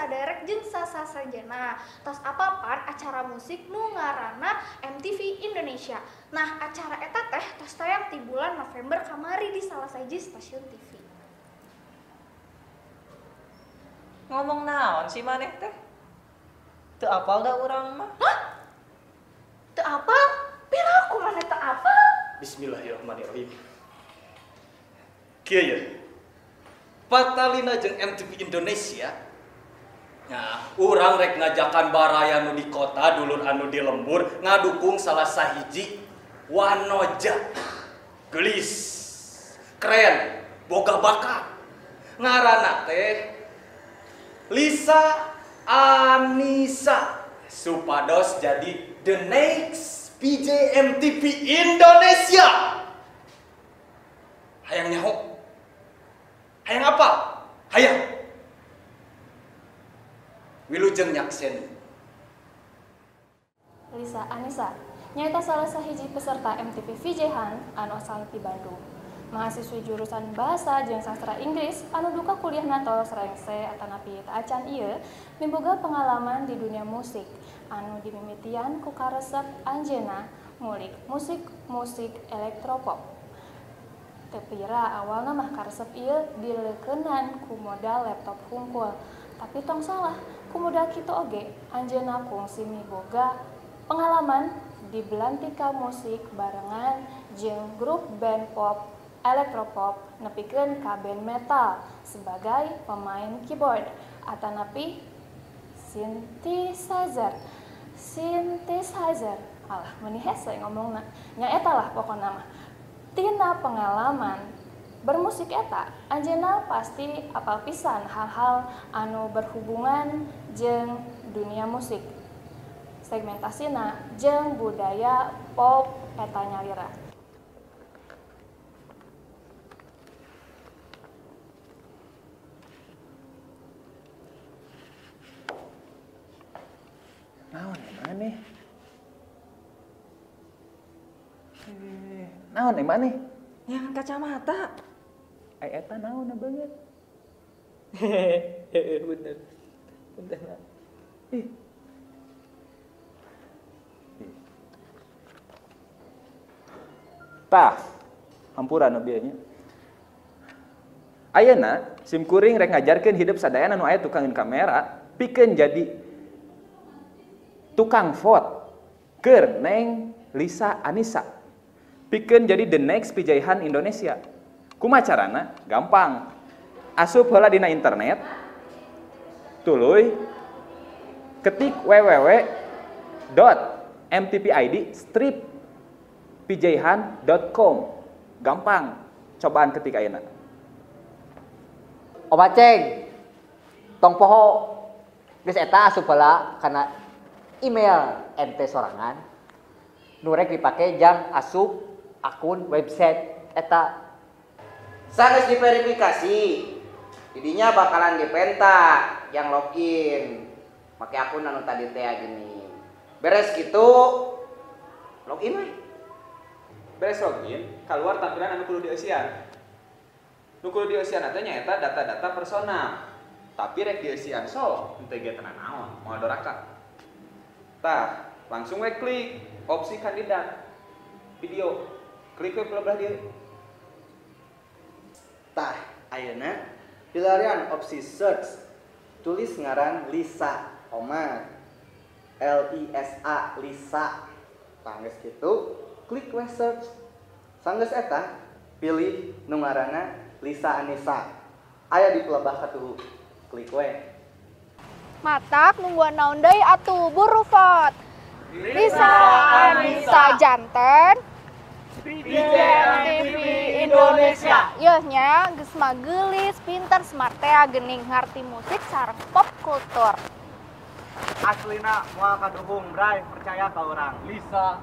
saderek jeung sasajana. Tos apapan acara musik nu ngaranna MTV Indonesia. Nah, acara eta teh tos tayang ti bulan November kamari di salah siji stasiun TV. Ngomong naon sih maneh teh? Teu apal da urang mah. Hah? Teu apal? Piraku maneh teu apal? Bismillahirrahmanirrahim. Kieu ya. Patalina jeung MTV Indonesia. Nah, urang rek ngajakan baraya nu di kota dulur anu di lembur ngadukung salah sahiji wanoja. Gelis. Keren, boga bakat. Ngaranna teh Lisa Anissa supados jadi the next PJ MTV Indonesia. Hayang nyaho. Hayang apa? Hayang. Wilujeng nyaksen. Lisa Anissa nyaeta salah sahiji peserta MTV VJ-han anu asal ti Bandung. Mahasiswi jurusan Bahasa jeung Sastra Inggris anu duka kuliahna tos rengse atanapi teu acan ieu miboga pengalaman di dunia musik anu dimimitian ku karesep anjeunna ngulik musik elektropop. Teu pira awalna mah karesep ieu dileukeunnan ku modal laptop hungkul, tapi tong salah, ku modal kitu oge anjeunna kungsi miboga pengalaman di belantika musik barengan jeung grup band pop elektropop nepikeun ka band metal sebagai pemain keyboard atanapi synthesizer. Alah meuni hese ngomongna. Nya eta lah pokona mah. Tina pengalaman bermusik eta anjeunna pasti apal pisan hal-hal anu berhubungan jeung dunia musik. Segmentasina jeung budaya pop eta nyalira. Naon maneh? Yang kacamata. Eta naon banget. Bener. Bener. Tah, hampura nu bieu nya. Ayeuna sim kuring rek ngajarkeun hidup sadayana nu aya tukangin kamera, pikeun jadi tukang foto keur Neng Lisa Anissa. Pikeun jadi the next PJ-han Indonesia. Kumaha carana? Gampang. Asup heula dina internet. Tuluy ketik www.mtvid-pjhan.com. Gampang. Cobaan ketik ayeuna. Obat ceng. Tong poho geus eta asup heula kana email ente sorangan. Nu rek dipake jang asup akun website eta. Sanes diverifikasi. Didinya bakalan dipenta yang login. Make akun anu tadi teh gini. Beres gitu login we. Beres login, keluar tampilan anu kudu dieusian. Nu kudu dieusian teh nyaeta data-data personal. Tapi rek dieusian sok henteu ge tenan naon, moal doraka. Tah, langsung we klik opsi kandidat video, klik we belah dia. Tah, ayeuna pilarian opsi search, tulis ngaran Lisa Omar, Lisa Lisa. Tangges kitu, klik we search. Sanggeus eta, pilih nu ngaranna Lisa Anissa. Aya di pelebah katuhu, klik we. Matak nungguan naon deui atuh buru vote. Lisa Anissa janten PJ Indonesia. Yeuh nya geus mah geulis, pinter, smart teh geuning ngarti musik sareng pop kultur. Aslina moal kaduhung, Bray, percaya ka urang. Lisa